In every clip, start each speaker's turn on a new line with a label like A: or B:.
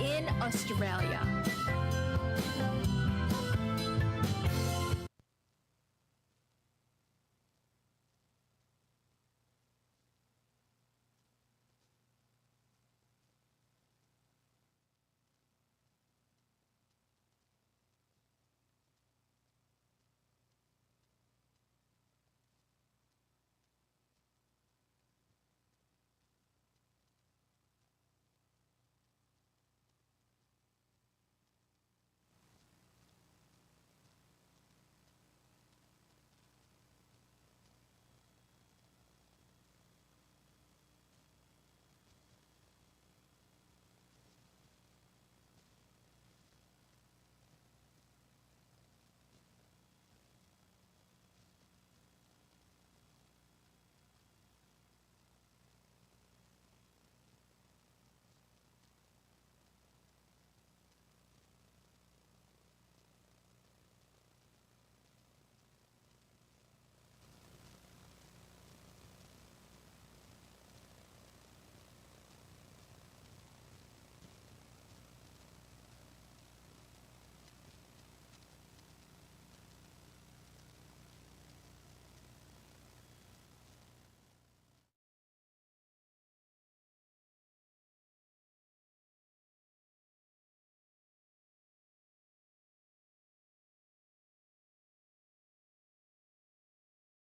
A: in Australia.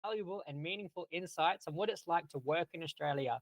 B: Valuable and meaningful insights on what it's like to work in Australia.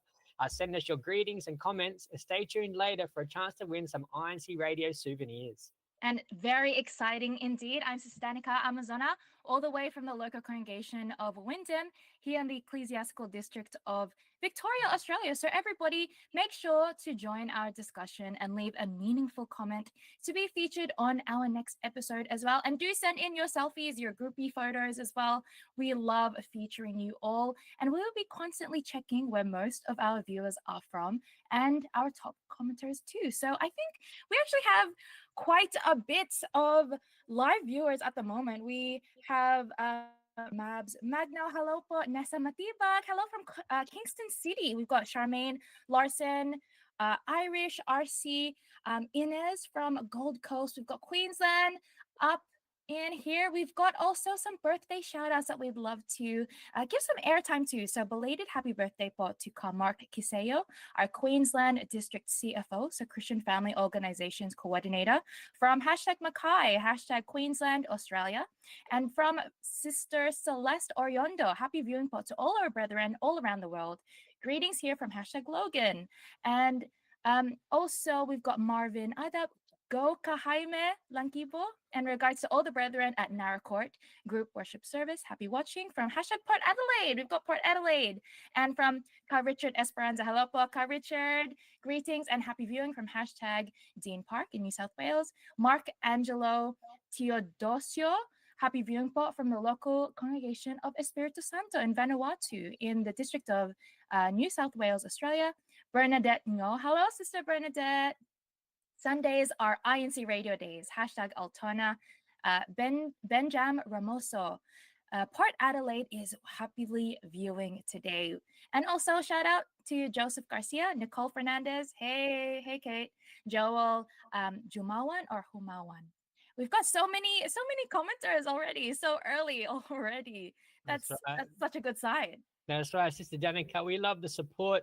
B: Send us your greetings and comments. Stay tuned later for a chance to win some INCRadio souvenirs.
C: And very exciting indeed. I'm Sister Danica Amazona, all the way from the local congregation of Wyndham, here in the Ecclesiastical District of Victoria, Australia. So everybody, make sure to join our discussion and leave a meaningful comment to be featured on our next episode as well. And do send in your selfies, your groupie photos as well. We love featuring you all. And we will be constantly checking where most of our viewers are from and our top commenters too. So I think we actually have quite a bit of live viewers at the moment. We have Mabs Magno, hello po, Nessa Matibag, hello from Kingston City. We've got Charmaine Larson, Irish, RC, Inez from Gold Coast. We've got Queensland up in here. We've got also some birthday shout outs that we'd love to give some airtime to. So belated happy birthday po to Mark Kiseo, our Queensland District CFO, so Christian Family Organizations Coordinator, from #Mackay, #Queensland, Australia, and from Sister Celeste Oriondo. Happy viewing po to all our brethren all around the world. Greetings here from #Logan. And also we've got Marvin Adab, Go Kahaime Lankibo, in regards to all the brethren at Naracourt Group Worship Service. Happy watching from #Port Adelaide. We've got Port Adelaide. And from Ka Richard Esperanza. Hello po, Ka Richard. Greetings and happy viewing from #Dean Park in New South Wales. Mark Angelo Teodosio. Happy viewing po from the local congregation of Espiritu Santo in Vanuatu in the district of New South Wales, Australia. Bernadette Ngo. Hello, Sister Bernadette. Sundays are INCRadio days. #Altona. Benjam Ramoso. Port Adelaide is happily viewing today. And also shout out to Joseph Garcia, Nicole Fernandez. Hey Kate. Joel Jumawan or Humawan. We've got so many commenters already, so early already. That's such a good sign.
B: That's right, Sister Danica. We love the support.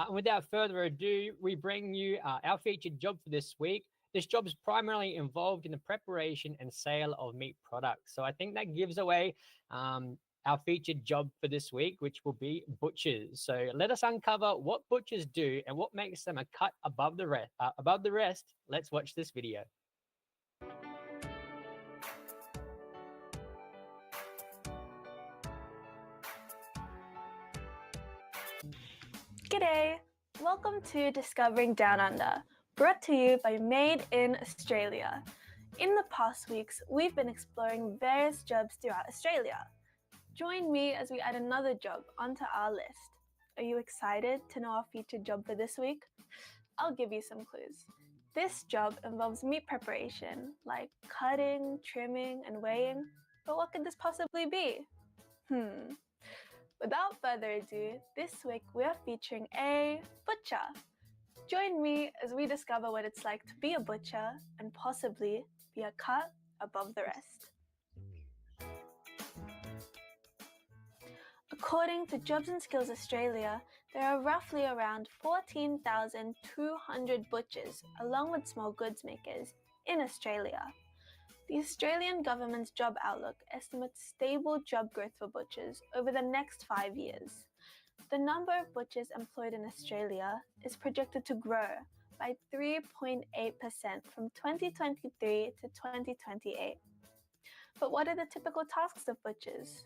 B: Without further ado, we bring you our featured job for this week. This job is primarily involved in the preparation and sale of meat products. So I think that gives away our featured job for this week, which will be butchers. So let us uncover what butchers do and what makes them a cut above the rest. Let's watch this video.
D: G'day! Welcome to Discovering Down Under, brought to you by Made in Australia. In the past weeks, we've been exploring various jobs throughout Australia. Join me as we add another job onto our list. Are you excited to know our featured job for this week? I'll give you some clues. This job involves meat preparation, like cutting, trimming, and weighing. But what could this possibly be? Without further ado, this week we are featuring a butcher. Join me as we discover what it's like to be a butcher and possibly be a cut above the rest. According to Jobs and Skills Australia, there are roughly around 14,200 butchers, along with small goods makers, in Australia. The Australian government's job outlook estimates stable job growth for butchers over the next 5 years. The number of butchers employed in Australia is projected to grow by 3.8% from 2023 to 2028. But what are the typical tasks of butchers?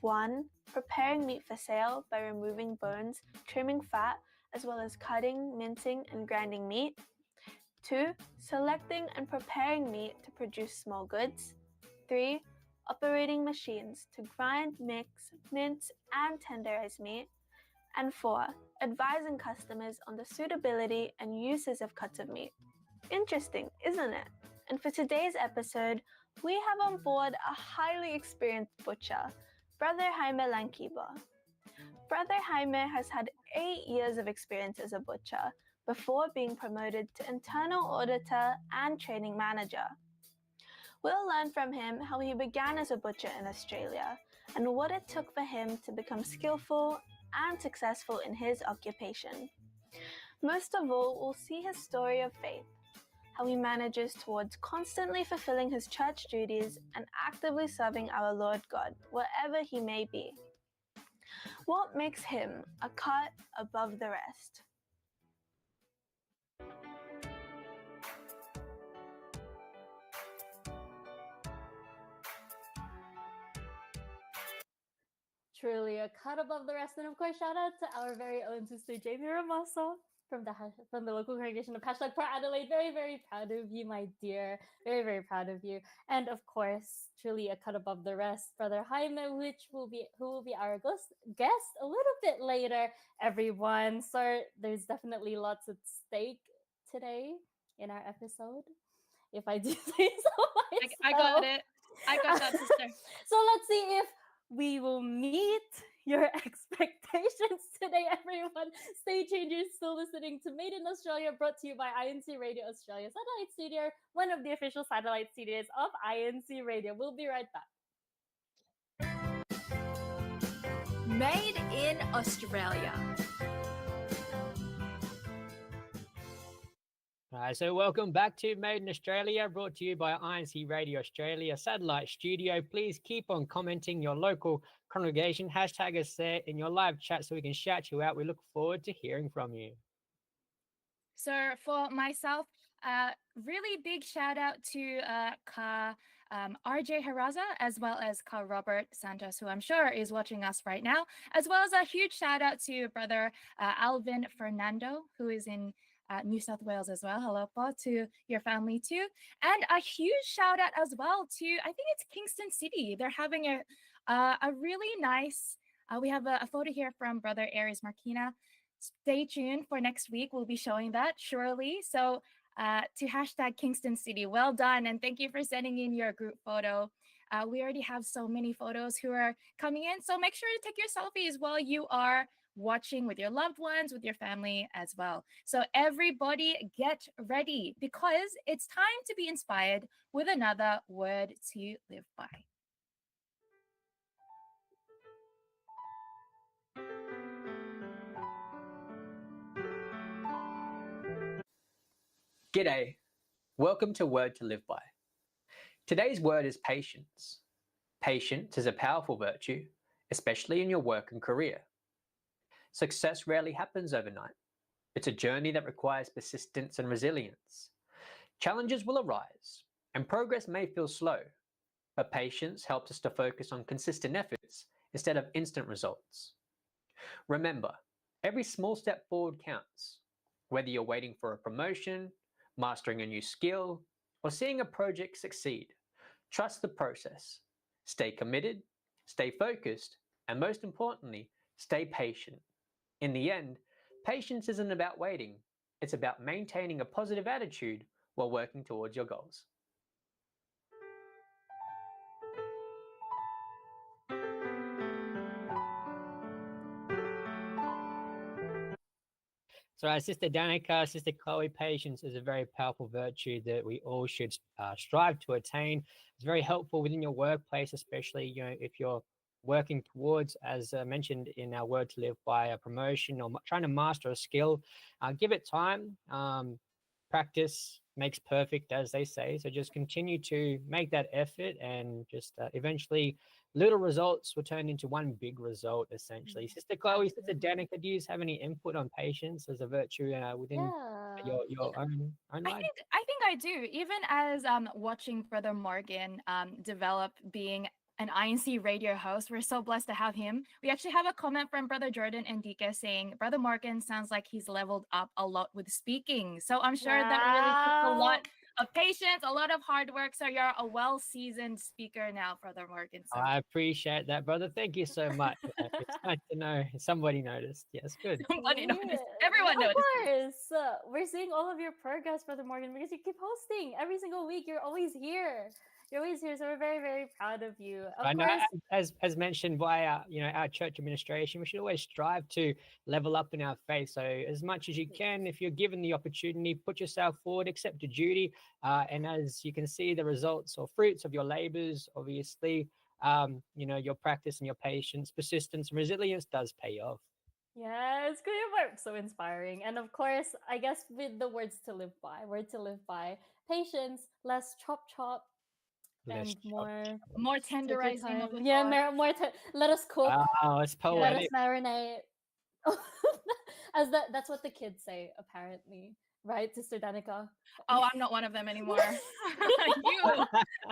D: 1. Preparing meat for sale by removing bones, trimming fat, as well as cutting, mincing, and grinding meat. 2. Selecting and preparing meat to produce small goods. 3. Operating machines to grind, mix, mince, and tenderize meat. And 4. Advising customers on the suitability and uses of cuts of meat. Interesting, isn't it? And for today's episode, we have on board a highly experienced butcher, Brother Jaime Lankiba. Brother Jaime has had 8 years of experience as a butcher before being promoted to internal auditor and training manager. We'll learn from him how he began as a butcher in Australia and what it took for him to become skillful and successful in his occupation. Most of all, we'll see his story of faith, how he manages towards constantly fulfilling his church duties and actively serving our Lord God, wherever he may be. What makes him a cut above the rest?
A: Truly a cut above the rest. And of course, shout out to our very own sister Jamie Ramoso from the local congregation of #Port Adelaide. Very, very proud of you, my dear. Very, very proud of you. And of course, truly a cut above the rest, Brother Jaime, who will be our guest a little bit later, everyone. So there's definitely lots at stake today in our episode, if I do say so myself.
C: I got it. I got that, sister.
A: So let's see if we will meet your expectations today, everyone. Stay tuned. You're still listening to Made in Australia, brought to you by INCRadio Australia Satellite Studio, one of the official satellite studios of INCRadio. We'll be right back.
C: Made in Australia.
B: All right, so welcome back to Made in Australia, brought to you by INCRadio Australia Satellite Studio. Please keep on commenting your local congregation. Hashtag us there in your live chat so we can shout you out. We look forward to hearing from you.
C: So for myself, really big shout out to Ka RJ Haraza, as well as Ka Robert Santos, who I'm sure is watching us right now, as well as a huge shout out to Brother Alvin Fernando, who is in New South Wales as well. Hello, Pa, to your family too. And a huge shout out as well to, I think it's Kingston City. They're having a really nice, we have a photo here from Brother Aries Marquina. Stay tuned for next week. We'll be showing that surely. So to hashtag Kingston City, well done. And thank you for sending in your group photo. We already have so many photos who are coming in. So make sure to take your selfies while you are watching with your loved ones, with your family as well. So everybody get ready, because it's time to be inspired with another word to live by.
B: G'day. Welcome to Word to Live By. Today's word is patience. Patience is a powerful virtue, especially in your work and career. Success rarely happens overnight. It's a journey that requires persistence and resilience. Challenges will arise, and progress may feel slow, but patience helps us to focus on consistent efforts instead of instant results. Remember, every small step forward counts, whether you're waiting for a promotion, mastering a new skill, or seeing a project succeed. Trust the process. Stay committed, stay focused, and most importantly, stay patient. In the end, patience isn't about waiting. It's about maintaining a positive attitude while working towards your goals. So, Sister Danica, Sister Chloe, patience is a very powerful virtue that we all should strive to attain. It's very helpful within your workplace, especially if you're working towards, as mentioned in our Word to Live by, a promotion or trying to master a skill. Give it time. Practice makes perfect, as they say. So just continue to make that effort, and just eventually little results will turn into one big result, essentially. Sister Chloe, Sister Danica, do you have any input on patience as a virtue within your own life?
C: I think I do. Even as watching Brother Morgan develop being an INC radio host, we're so blessed to have him. We actually have a comment from Brother Jordan and Dika saying Brother Morgan sounds like he's leveled up a lot with speaking. So I'm sure that really took a lot of patience, a lot of hard work. So you're a well-seasoned speaker now, Brother Morgan. So
B: I appreciate that, brother. Thank you so much. It's nice to know somebody noticed. Yes, good.
C: somebody noticed. Everyone noticed.
A: Of course. We're seeing all of your progress, Brother Morgan, because you keep hosting every single week. You're always here. You're always here, so we're very, very proud of you.
B: I know, as mentioned by our church administration, we should always strive to level up in our faith. So as much as you can, if you're given the opportunity, put yourself forward, accept a duty, and as you can see, the results or fruits of your labors, obviously, your practice and your patience, persistence, and resilience does pay off.
A: Yes, good. So inspiring. And of course, I guess with the word to live by, patience, less chop, and
C: more tenderizing of the
A: more let us cook.
B: Oh, it's poetic.
A: Let us marinate. That's what the kids say, apparently, right, Sister Danica?
C: Oh, I'm not one of them anymore.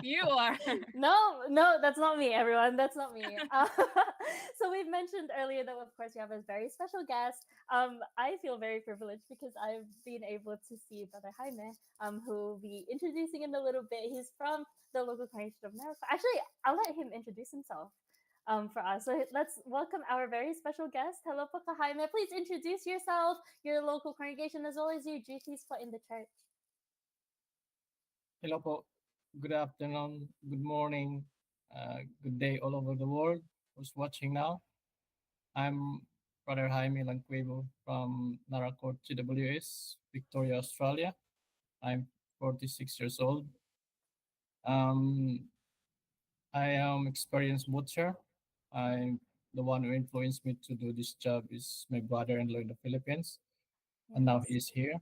C: you are.
A: No, that's not me, everyone. That's not me. So we've mentioned earlier that, of course, we have a very special guest. I feel very privileged because I've been able to see Brother Jaime, who will be introducing in a little bit. He's from the local congregation of America. Actually, I'll let him introduce himself for us. So let's welcome our very special guest. Hello, Paka Jaime. Please introduce yourself, your local congregation, as well as your duties in the church.
E: Hello po. Good afternoon, good morning, good day all over the world who's watching now. I'm Brother Jaime Lanquebo from Naracoorte GWS, Victoria, Australia. I'm 46 years old. I am experienced butcher. The one who influenced me to do this job is my brother-in-law in the Philippines, and now he's here.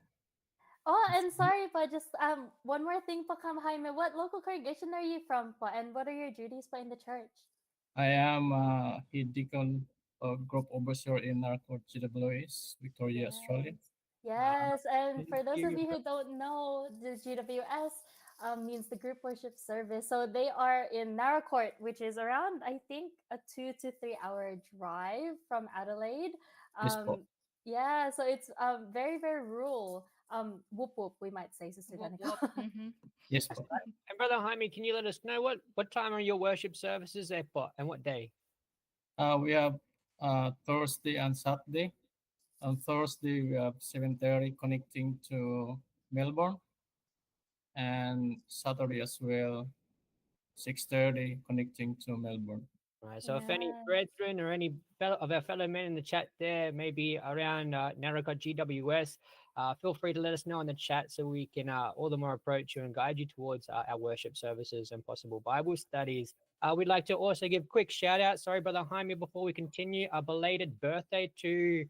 A: Oh, and sorry, but just one more thing, Pakam Jaime. What local congregation are you from, and what are your duties in the church?
E: I am head deacon of group overseer in Naracoorte GWS, Victoria, Australia.
A: Yes, and for those of you who don't know, the GWS means the group worship service. So they are in Naracoorte, which is around, I think, a 2 to 3 hour drive from Adelaide. Yeah, so it's very, very rural. Whoop whoop, we might say, Sister Danica.
E: Yes.
B: And Brother Jaime, can you let us know what time are your worship services there, and what day?
E: We have Thursday and Saturday. On Thursday, we have 7:30 connecting to Melbourne, and Saturday as well, 6:30 connecting to Melbourne.
B: Right. So if any brethren or any of our fellow men in the chat there, maybe around Naracoorte GWS, feel free to let us know in the chat so we can all the more approach you and guide you towards our worship services and possible Bible studies. We'd like to also give a quick shout out. Sorry, Brother Jaime, before we continue, a belated birthday to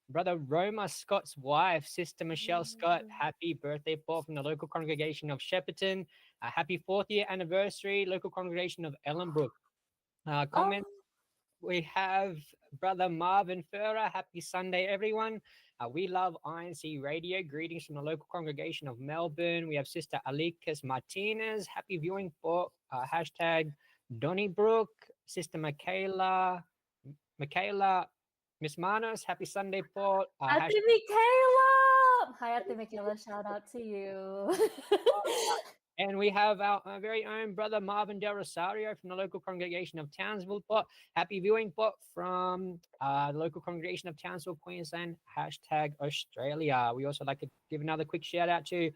B: Brother Roma Scott's wife, Sister Michelle Scott. Happy birthday, Paul, from the local congregation of Shepparton. Happy 4th year anniversary, local congregation of Ellenbrook. Comments. We have Brother Marvin Ferrer. Happy Sunday, everyone. We love INC Radio. Greetings from the local congregation of Melbourne. We have Sister Alikas Martinez. Happy viewing for hashtag Donnybrook. Sister Michaela, Miss Manos. Happy Sunday, Paul.
A: Happy Michaela. Hi, Ate Michaela. Shout out to you.
B: And we have our very own Brother Marvin Del Rosario from the local congregation of Townsville. Happy viewing from the local congregation of Townsville, Queensland, hashtag Australia. We also like to give another quick shout out to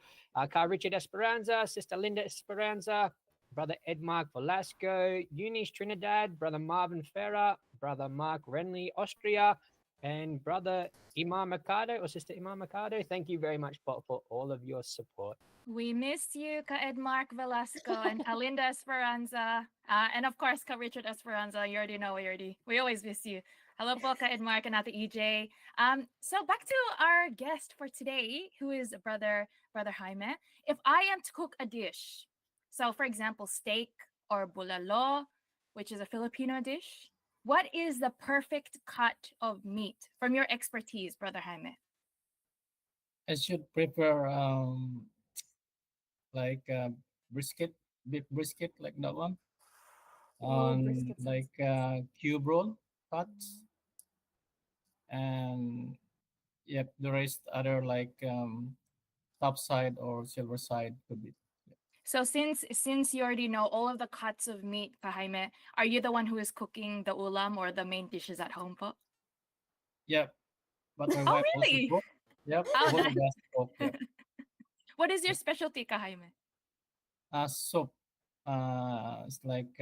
B: Carl Richard Esperanza, Sister Linda Esperanza, Brother Ed Mark Velasco, Eunice Trinidad, Brother Marvin Ferrer, Brother Mark Renly, Austria, And brother Imam Mercado or sister Imam Mercado, thank you very much for all of your support.
C: We miss you, Ka Edmark Velasco and Alinda Esperanza. And of course, Ka Richard Esperanza. You already know, we always miss you. Hello po, Ka Edmark and Ate EJ. So back to our guest for today, who is Brother Jaime. If I am to cook a dish, so for example, steak or bulalo, which is a Filipino dish, what is the perfect cut of meat from your expertise, Brother Jaime?
E: I should prepare like brisket, beef brisket, like that one,
A: Ooh,
E: on
A: brisket sounds
E: like cube roll cuts, and yep, the rest other like top side or silver side could be.
C: So since you already know all of the cuts of meat, Kahaime, are you the one who is cooking the ulam or the main dishes at home po?
E: Yep, but my
C: Oh,
E: wife also
C: really?
E: cook. Yep,
C: Oh,
E: both
C: nice.
E: of us cook. Yep.
C: What is your specialty, Kahaime?
E: Soup. It's like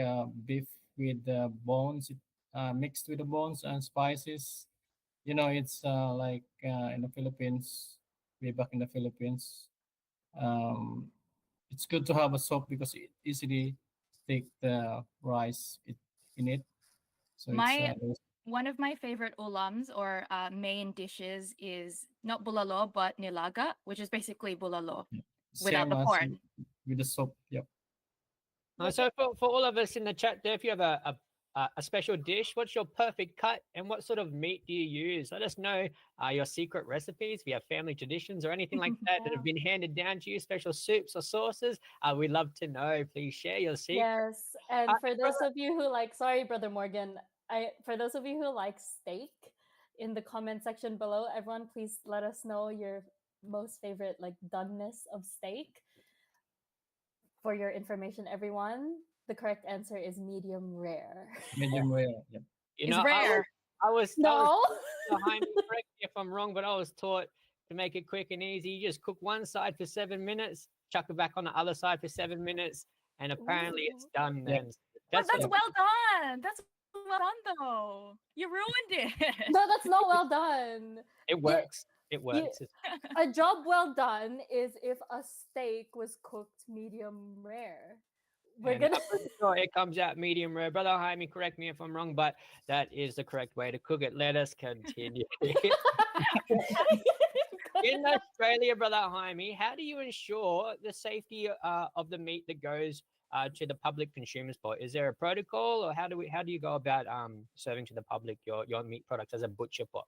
E: beef with the bones, mixed with the bones and spices. You know, it's like in the Philippines, way back in the Philippines. Um, it's good to have a soup because it easily take the rice in it. So it's
C: My one of my favorite ulams or main dishes is not bulalo but nilaga, which is basically bulalo without
E: same
C: the
E: as
C: corn.
E: with the soup. Yep.
B: So for all of us in the chat there, if you have a special dish, what's your perfect cut and what sort of meat do you use? Let us know your secret recipes, if you have family traditions or anything like that have been handed down to you, special soups or sauces. We'd love to know. Please share your secret.
A: Yes, and for those of you who like, sorry, Brother Morgan, for those of you who like steak, in the comment section below, everyone, please let us know your most favorite like doneness of steak. For your information, everyone, the correct answer is medium rare.
E: Medium rare. Yep.
B: You
C: It's
B: know,
C: rare.
B: I was
A: No.
B: behind me, correct me if I'm wrong, but I was taught to make it quick and easy. You just cook one side for 7 minutes, chuck it back on the other side for 7 minutes, and apparently it's done
E: Yep.
B: then.
C: But that's
B: what
C: well done. That's well done though. You ruined it.
A: No, that's not well done.
B: it works. It works.
A: A job well done is if a steak was cooked medium rare. We're
B: And
A: gonna.
B: I'm pretty sure it comes out medium rare. Brother Jaime, correct me if I'm wrong, but that is the correct way to cook it. Let us continue. In Australia, Brother Jaime, how do you ensure the safety of the meat that goes to the public consumers pot? Is there a protocol, or how do you go about serving to the public your meat products as a butcher pot?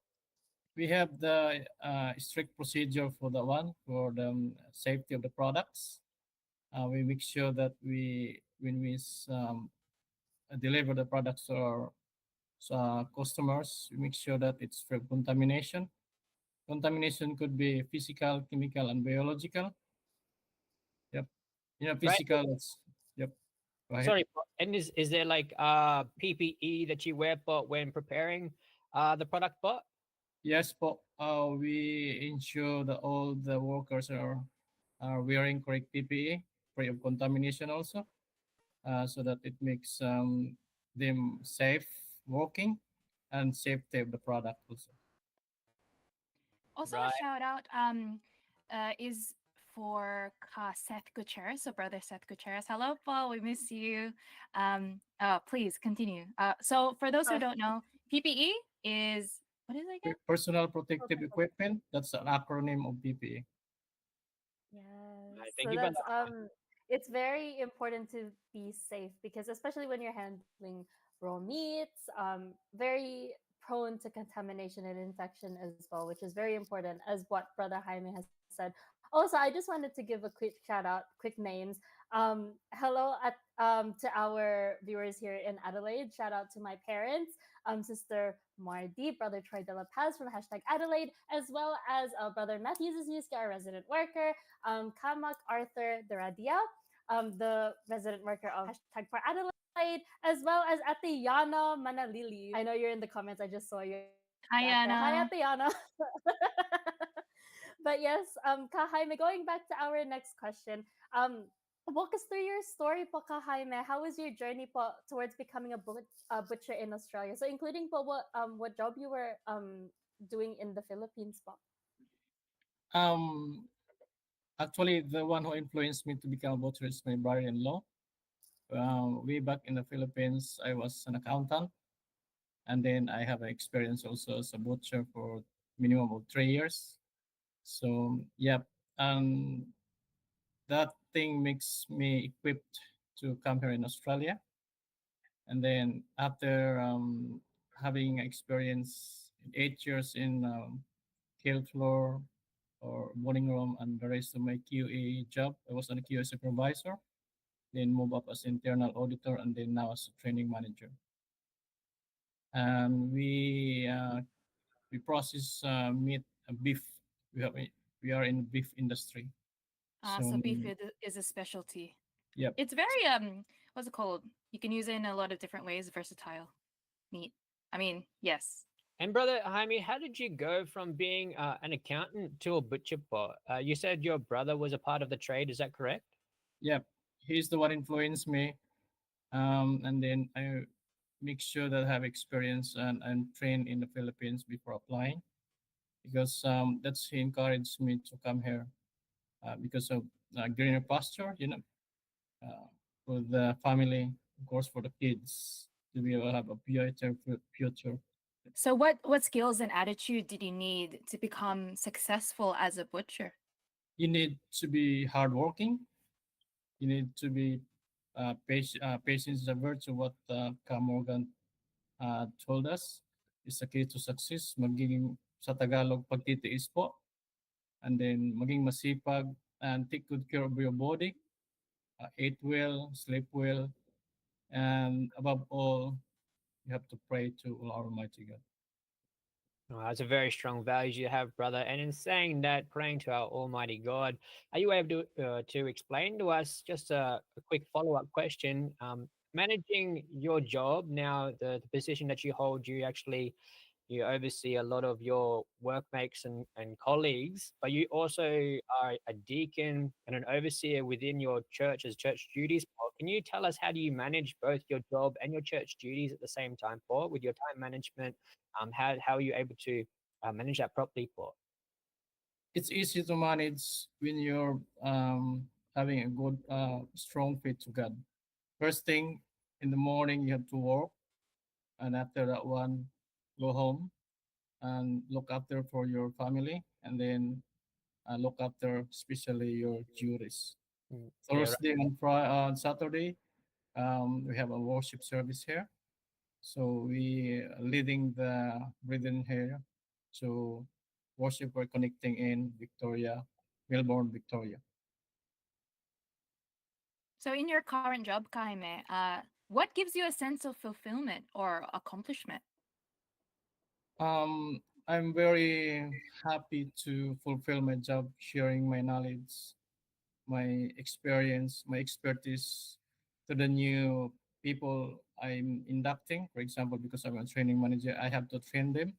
E: We have the strict procedure for the one for the safety of the products. We make sure that when we deliver the products to our customers, we make sure that it's free of contamination. Contamination could be physical, chemical, and biological. Yep. You know, physical.
B: Right.
E: Yep. Go ahead.
B: Sorry, and is there like PPE that you wear when preparing the product pot?
E: Yes, but we ensure that all the workers are wearing correct PPE, free of contamination also, so that it makes them safe working and safety of the product also.
C: Also,
B: Right.
C: a shout out is for Seth Gutierrez, so brother Seth Gutierrez. Hello, Paul. We miss you. Please continue. So for those who don't know, PPE is what is it again?
E: Personal protective equipment. That's an acronym of PPE.
A: Yes.
B: Thank
A: So
B: you,
A: that's
B: brother.
A: it's very important to be safe because especially when you're handling raw meats, very prone to contamination and infection as well, which is very important as what Brother Jaime has said. Also, I just wanted to give a quick shout out, quick names. Hello to our viewers here in Adelaide. Shout out to my parents, Sister Mardi, Brother Troy De La Paz from #Adelaide, as well as Brother Matthew Zizuska, our resident worker, Kamak Arthur Deradia, the resident worker of #For Adelaide, as well as Ate Yana Manalili. I know you're in the comments. I just saw you.
C: Hi, Yana.
A: Hi, Ate Yana. But yes, Ka Jaime, going back to our next question, walk us through your story po, Ka Jaime. How was your journey po towards becoming a butcher in Australia? So including po what job you were doing in the Philippines, po?
E: Um, Actually, the one who influenced me to become a butcher is my brother-in-law. Way back in the Philippines, I was an accountant, and then I have experience also as a butcher for minimum of 3 years. So, yeah, and that thing makes me equipped to come here in Australia. And then after having experience in 8 years in kill floor or morning room and the rest of my QA job, I was a QA supervisor, then move up as internal auditor, and then now as a training manager. And we process meat, beef. We have we are in beef industry.
C: So
E: So
C: beef is a specialty.
E: yep.
C: It's very what's it called? You can use it in a lot of different ways. Versatile meat. I mean, yes.
B: And brother Jaime, how did you go from being an accountant to a butcher pot? You said your brother was a part of the trade. Is that correct?
E: Yep, he's the one influenced me. And then I make sure that I have experience and train in the Philippines before applying, because that's he encouraged me to come here because of greener pasture, uh, for the family, of course, for the kids to be able to have a brighter future.
C: So what skills and attitude did you need to become successful as a butcher?
E: You need to be hardworking. You need to be patient. Patience is a virtue. What Cam Morgan told us is the key to success. Magiging sa Tagalog pagtitiis po, and then maging masipag and take good care of your body, eat well, sleep well, and above all, you have to pray to Almighty God.
B: Oh, that's a very strong values you have, brother. And in saying that, praying to our Almighty God, are you able to explain to us just a quick follow-up question? Managing your job now, the position that you hold, you oversee a lot of your workmates and colleagues, but you also are a deacon and an overseer within your church as church duties. Paul, can you tell us how do you manage both your job and your church duties at the same time, Paul, with your time management? How are you able to manage that properly, Paul?
E: It's easy to manage when you're having a good, strong faith to God. First thing in the morning, you have to work, and after that one, go home and look after for your family, and then look after especially your duties.
B: Yeah, right.
E: Thursday and Friday, on Saturday, we have a worship service here. So we leading the brethren here to worship or connecting in Victoria, Melbourne, Victoria.
C: So in your current job, Kaime, what gives you a sense of fulfillment or accomplishment?
E: I'm very happy to fulfill my job, sharing my knowledge, my experience, my expertise to the new people I'm inducting. For example, because I'm a training manager, I have to train them.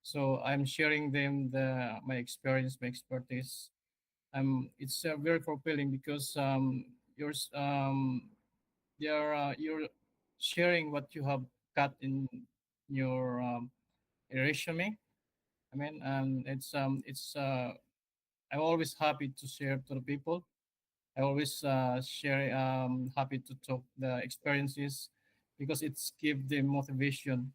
E: So I'm sharing them my experience, my expertise. It's very fulfilling because you're sharing what you have got in your resume. I mean, I'm always happy to share to the people. I always share. Happy to talk the experiences because it's give them motivation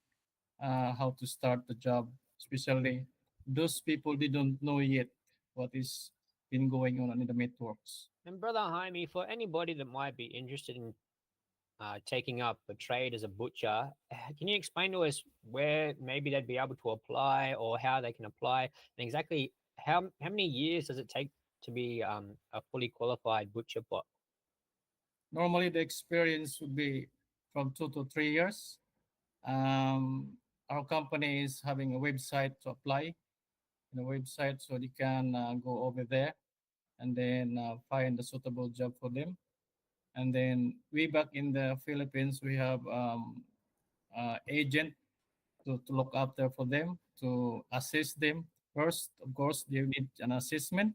E: how to start the job, especially those people they don't know yet what is been going on in the networks.
B: And brother Jaime, for anybody that might be interested in taking up a trade as a butcher, can you explain to us where maybe they'd be able to apply or how they can apply, and exactly how many years does it take to be a fully qualified butcher pot?
E: Normally, the experience would be from 2 to 3 years. Um, our company is having a website to apply in a website, so they can go over there and then find a suitable job for them. And then we back in the Philippines, we have agent to look after for them, to assist them. First, of course, they need an assessment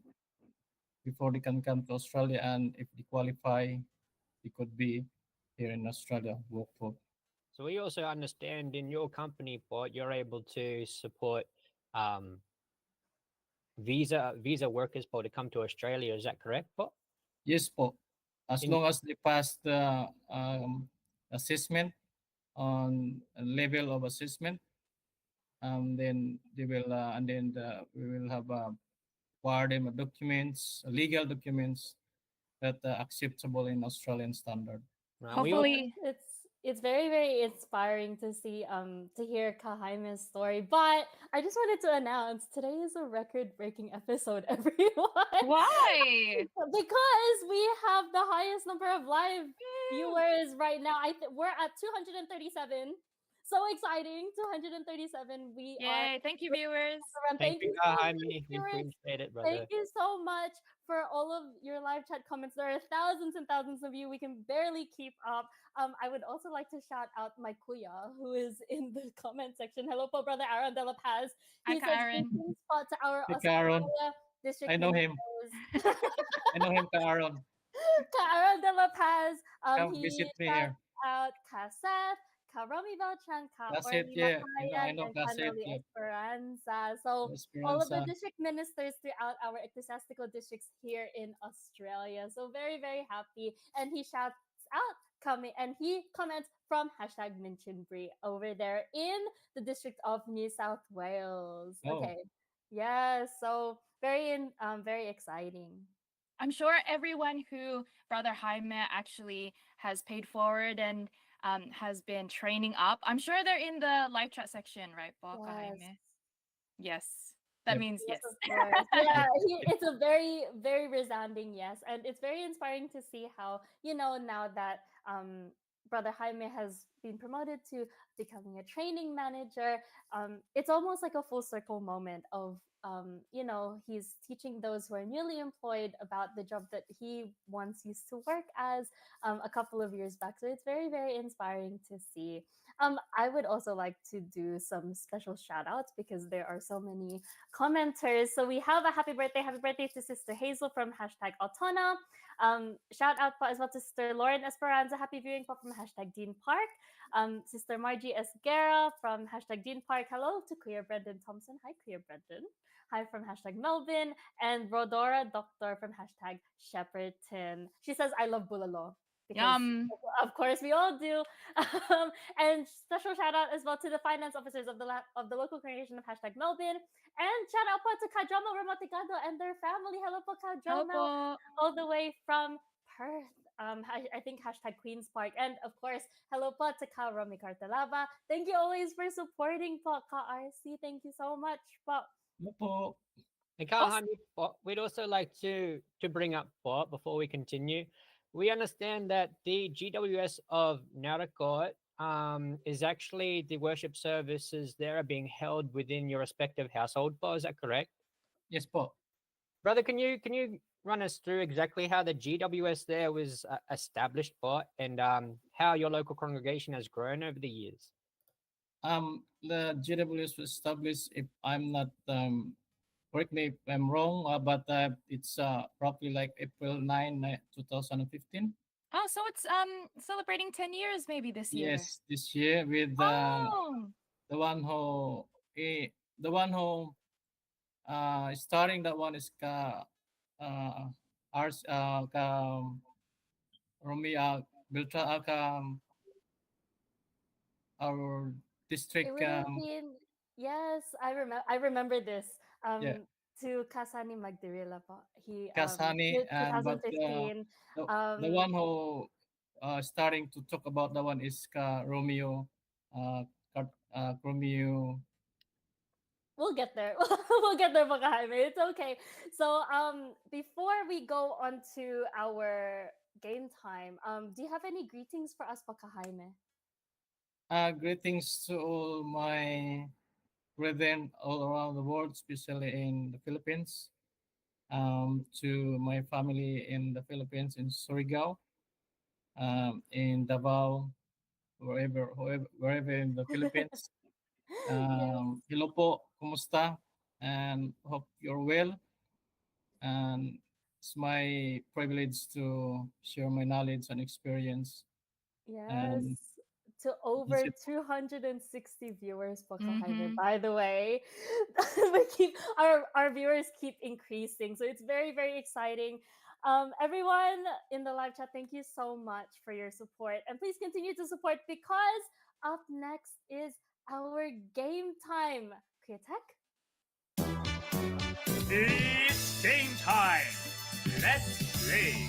E: before they can come to Australia, and if they qualify, they could be here in Australia work for.
B: So we also understand in your company, Pot, you're able to support um, visa workers po to come to Australia. Is that correct po?
E: Yes po. As
B: In,
E: long as they pass the assessment on a level of assessment, then they will, and then we will have provide them documents, legal documents that are acceptable in Australian standard.
B: we also,
C: Hopefully,
A: It's very very inspiring to see to hear Kahaime's story. But I just wanted to announce today is a record breaking episode, everyone.
C: why?
A: Because we have the highest number of live viewers right now. We're at 237. So exciting! 237. We are
C: Yay! Thank you, viewers.
A: around.
B: thank
A: Thank
B: you,
A: you so much,
B: Jaime. We
A: viewers.
B: appreciate it, brother.
A: Thank you so much for all of your live chat comments. There are thousands and thousands of you. We can barely keep up. I would also like to shout out my kuya who is in the comment section. Hello, po brother Aaron De La Paz.
C: Hi,
A: He says
C: Aaron.
A: greetings po to our
E: Hey, Kaaron,
A: Australia district
E: I know him.
A: ministers.
E: I know him, Kaaron.
A: Aaron De La Paz.
E: Come
A: He
E: visit me
A: shouts
E: here.
A: out Kaseth, Karomi Beltran, Ka
E: That's it.
A: Orly
E: Yeah, I
A: Makayan,
E: know.
A: and
E: That's it.
A: Kanoli
E: Yeah,
A: Esperanza. So all of the
E: Esperanza.
A: district ministers throughout our ecclesiastical districts here in Australia. So very, very happy. And he shouts out coming and he comments from hashtag Minchinbury over there in the district of New South Wales.
E: Oh,
A: Okay. Yeah, so very exciting.
C: I'm sure everyone who Brother Jaime actually has paid forward and has been training up. I'm sure they're in the live chat section, right, Baka
A: Yes.
C: Jaime? Yes. That
E: Yep.
C: means
A: Yes,
C: yes.
A: of course. Yeah, it's a very, very resounding yes. And it's very inspiring to see how, now that Brother Jaime has been promoted to becoming a training manager, it's almost like a full circle moment of, he's teaching those who are newly employed about the job that he once used to work as a couple of years back. So it's very, very inspiring to see. I would also like to do some special shout outs because there are so many commenters. So we have a happy birthday to Sister Hazel from hashtag Altona. Shout out po as well to Sister Lauren Esperanza, happy viewing po from hashtag Dean Park. Sister Margie Esguerra from hashtag Dean Park. Hello to Kuya Brendan Thompson. Hi, Kuya Brendan. Hi from hashtag Melvin. And Rodora Doctor from hashtag Shepperton. She says, I love Bulalo. Because
C: Yum.
A: of course we all do. And special shout out as well to the finance officers of the local congregation of hashtag Melbourne. And shout out po to Kajomo Ramoticado and their family. Hello po
C: Hello
A: Kajomo,
C: po.
A: all the way from Perth. I think hashtag Queen's Park. And of course, hello po to Ka Romy Cartelava. Thank you always for supporting po Ka RC. Thank you so much po.
E: Opo.
B: And Carl, we'd also like to bring up Bob before we continue. We understand that the GWS of Narakot is actually the worship services there are being held within your respective household. Bob, is that correct?
E: Yes po.
B: Brother, can you run us through exactly how the GWS there was established, Bob, and how your local congregation has grown over the years?
E: The GWS was established, if I'm not correct me if I'm wrong, but it's roughly like April 2015.
C: Oh, so it's celebrating 10 years maybe this year.
E: Yes, this year with
C: Oh.
E: the one who the one who starting that one is ours Romy Beltra our
A: It
E: district
A: would have been yes, I remember this.
E: yeah,
A: To Kasani Magdirila po. He
E: Kasani, and but
A: 2015.
E: the one who starting to talk about that one is Romeo Romeo.
A: We'll get there. We'll get there, Baka Jaime. It's okay. So before we go on to our game time, do you have any greetings for us, Baka Jaime?
E: Greetings to all my brethren all around the world, especially in the Philippines. To my family in the Philippines, in Surigao, in Davao, wherever in the Philippines.
A: Yes.
E: Hello po, kumusta? And hope you're well. And it's my privilege to share my knowledge and experience.
A: Yes.
E: And
A: to over
E: Visit.
A: 260 viewers, Boca
C: Mhm.
A: By the way, we keep our viewers keep increasing, so it's very very exciting. Everyone in the live chat, thank you so much for your support, and please continue to support because up next is our game time. Kritek?
F: It's game time. Let's play.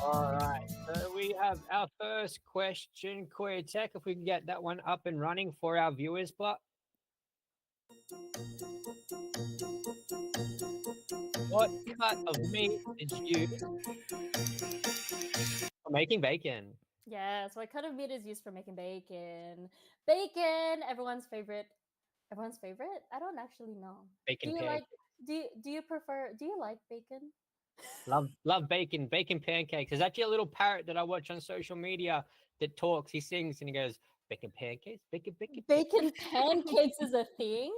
B: All right. So we have our first question, Tech. If we can get that one up and running for our viewers, but what cut of meat is used for making bacon?
A: Yes, what kind of meat is used for making bacon? Bacon, everyone's favorite. Everyone's favorite? I don't actually know.
B: Bacon
A: Do you
B: pancakes.
A: like do you prefer do you like bacon?
B: Love bacon. Bacon pancakes. There's actually a little parrot that I watch on social media that talks. He sings and he goes, "Bacon pancakes, bacon, bacon,
A: Bacon pancakes is a thing?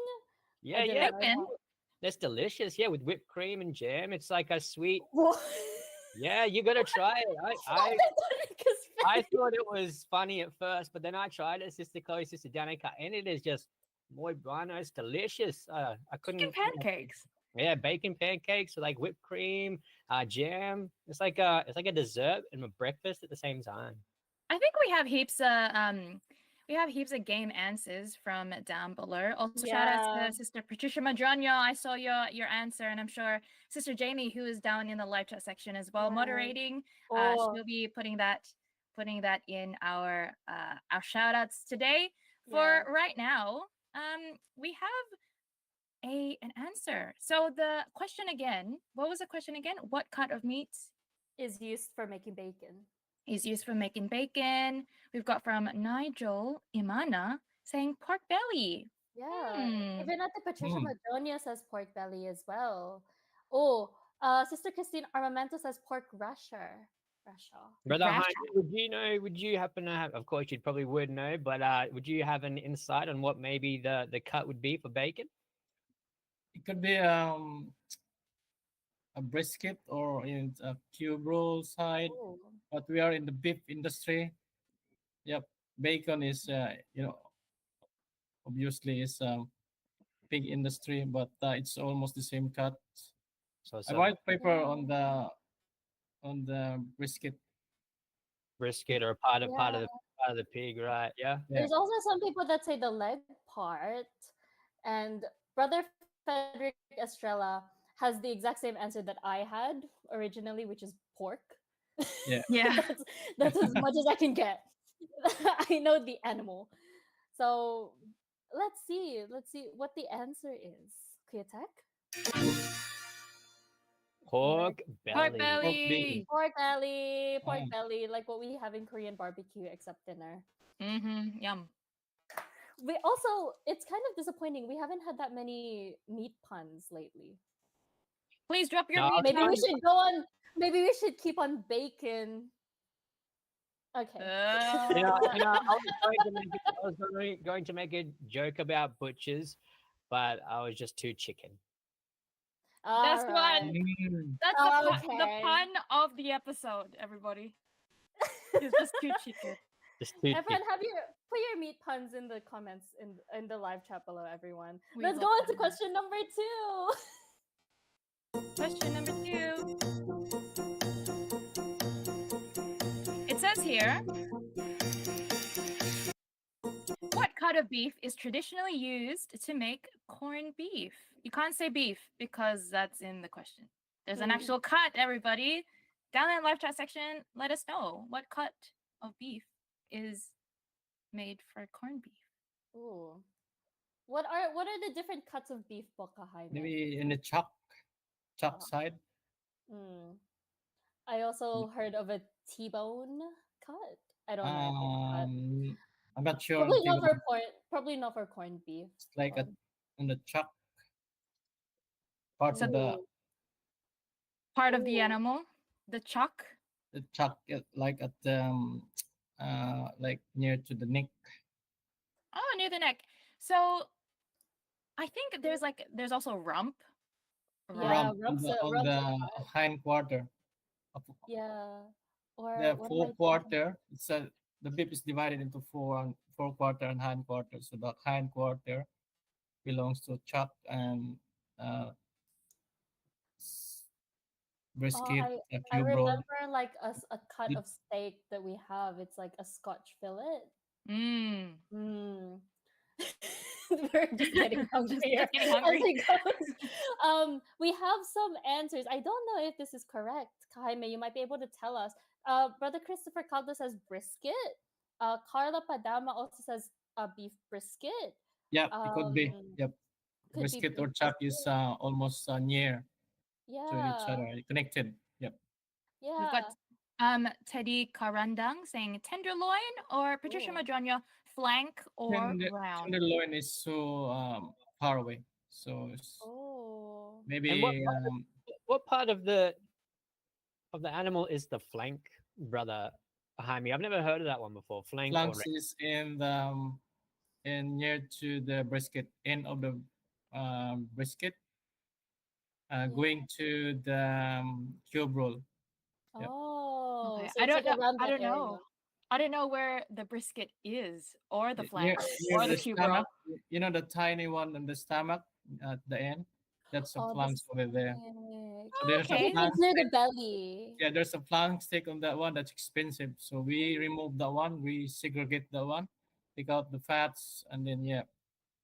B: Yeah,
A: didn't
B: yeah.
A: know
C: Bacon?
A: that.
B: That's delicious. Yeah, with whipped cream and jam. It's like a sweet.
A: What?
B: Yeah, you gotta try it. I thought it was funny at first, but then I tried it, Sister Chloe, Sister Danica, and it is just muy bueno. It's delicious. I couldn't.
C: Bacon pancakes.
B: Yeah, bacon pancakes with like whipped cream, jam. It's like a dessert and a breakfast at the same time.
C: I think we have heaps of game answers from down below. Also, shout out
A: Yeah.
C: to Sister Patricia Madrono. I saw your answer, and I'm sure Sister Jamie, who is down in the live chat section as well,
A: Yeah.
C: moderating.
A: Oh,
C: She'll be putting that in our shout outs today. For
A: yeah.
C: right now, we have an answer. So the question again, what was the question again? What cut of meat
A: Is used for making bacon.
C: is used for making bacon? We've got from Nigel Imana saying pork belly.
A: Yeah.
C: Hmm.
A: Even at the Patricia
E: Hmm.
A: Madronia says pork belly as well. Oh, Sister Christine Armamento says pork rasher.
B: Brother
C: Rasha.
B: Jaime, would you know? Would you happen to have? Of course, you probably would know, but would you have an insight on what maybe the cut would be for bacon?
E: It could be a brisket or in a cube roll side.
A: Oh.
E: But we are in the beef industry. Yep, bacon is obviously is big industry, but it's almost the same cut.
B: So
E: I might prefer
A: Yeah.
E: on the brisket.
B: brisket or part of the pig, right? Yeah.
E: Yeah.
A: There's also some people that say the leg part, and Brother Frederick Estrella has the exact same answer that I had originally, which is pork.
E: Yeah.
C: Yeah.
A: That's as much as I can get. I know the animal. So let's see what the answer is. Kuyatek?
B: Pork
C: Pork
B: belly.
C: belly.
A: Pork belly, like what we have in Korean barbecue, except dinner.
C: Mm-hmm. Yum.
A: We also, it's kind of disappointing. We haven't had that many meat puns lately.
C: Please drop your
B: No,
C: meat.
A: Maybe we
C: puns.
A: should go on. Maybe we should keep on bacon. Okay.
B: You know, I was going to make a joke about butchers, but I was just too chicken.
C: That's
A: Alright.
C: one.
E: Mm.
C: That's the
A: Okay.
C: pun of the episode, everybody. It's just too chicken.
B: Just too
A: Everyone,
B: chicken.
A: put your meat puns in the comments in the live chat below, everyone.
C: We
A: Let's go
C: love
A: on to
C: that.
A: question number 2.
C: Question number 2. It says here, what cut of beef is traditionally used to make corned beef? You can't say beef because that's in the question. There's an
A: Hmm.
C: actual cut, everybody. Down in the live chat section, let us know what cut of beef is made for corned beef.
A: Ooh. What are the different cuts of beef, Boca Jaime?
E: Maybe in the chuck side.
A: Mm. I also heard of a T-bone cut. I don't know if it's cut.
E: I'm not sure.
A: Probably not
E: until
A: for corn. Probably not for corned beef.
E: it's like
A: Um,
E: in the chuck part
C: So
E: of the
C: part of the
A: Ooh.
C: animal, the chuck.
E: chuck, like at the like near to the neck.
C: Oh, near the neck. So I think there's also rump.
A: Yeah,
E: Rump on
A: rump's a
E: the
A: cut.
E: hind quarter. Of
A: Yeah. Or
E: the
A: what am I
E: full
A: thinking?
E: quarter. It's the beef is divided into four quarter and hind quarter. So the hind quarter belongs to chuck and uh, s-
A: Oh,
E: brisket,
A: I
E: cube roll.
A: remember like a cut
E: The-
A: of steak that we have. It's like a Scotch fillet.
C: Mm.
A: Mm. We're just getting
C: Just
A: hungrier
C: getting
A: as
C: hungry.
A: it goes. We have some answers. I don't know if this is correct, Jaime. You might be able to tell us. Brother Christopher Caldo says brisket. Carla Padama also says beef brisket.
E: Yeah, it could be. Yep.
A: Could be
E: Brisket
A: beef
E: or chuck is
A: brisket.
E: almost near to each
A: Yeah,
E: other, connected. Yep.
C: We've got
A: yeah.
C: Teddy Karandang saying tenderloin, or Patricia
A: Ooh.
C: Madronya flank or
E: Tender,
C: round.
E: tenderloin is so far away. So
A: Oh.
B: And
E: maybe
B: what part of the animal is the flank, brother Jaime? I've never heard of that one before. Flank or
E: flanks is in the in near to the brisket end of the brisket, going to the cube roll. Yep.
A: Oh,
C: Okay,
A: so
C: I
A: it's
C: don't
A: like
C: know.
A: around
C: I
A: that
C: don't
A: area.
C: know. I don't know where the brisket is, or the
E: Near,
C: flank,
E: near
C: or the
E: the
C: cube roll.
E: stomach, you know the tiny one on the stomach at the end. That's a
A: Oh, the
E: flanks over there.
A: snake.
E: So there's a
C: Okay.
A: It's
E: flank
A: near the
E: steak.
A: belly.
E: Yeah, there's a flank steak on that one that's expensive. So we remove that one, we segregate that one, take out the fats, and then yeah,